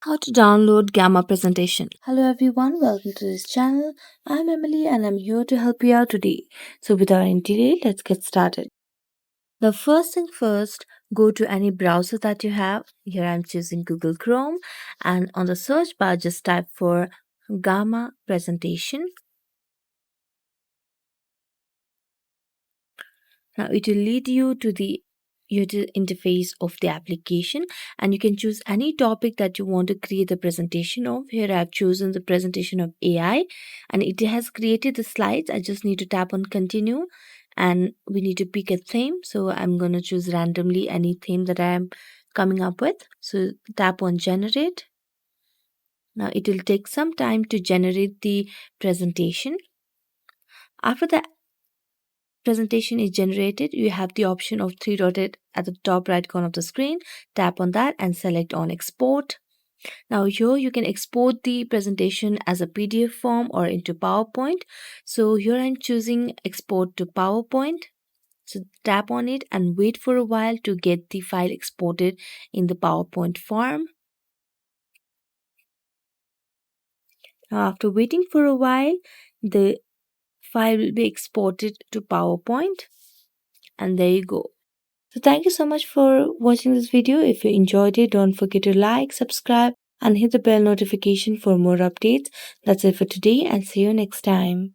How to download Gamma presentation. Hello everyone, welcome to this channel. I'm Emily and I'm here to help you out today. So without any delay, let's get started. The first thing first, go to any browser that you have. Here I'm choosing Google Chrome, and on the search bar just type for Gamma presentation. Now it will lead you to the user interface of the application, and you can choose any topic that you want to create a presentation of. Here I've chosen the presentation of AI and it has created the slides. I just need to tap on continue and we need to pick a theme. So I'm going to choose randomly any theme that I am coming up with. So tap on generate. Now it will take some time to generate the presentation. After the presentation is generated, you have the option of three dotted at the top right corner of the screen. Tap on that and select on export. Now here you can export the presentation as a PDF form or into PowerPoint. So here I'm choosing export to PowerPoint. So tap on it and wait for a while to get the file exported in the PowerPoint form. Now after waiting for a while, the file will be exported to PowerPoint, and there you go. So thank you so much for watching this video. If you enjoyed it, don't forget to like, subscribe, and hit the bell notification for more updates. That's it for today, and see you next time.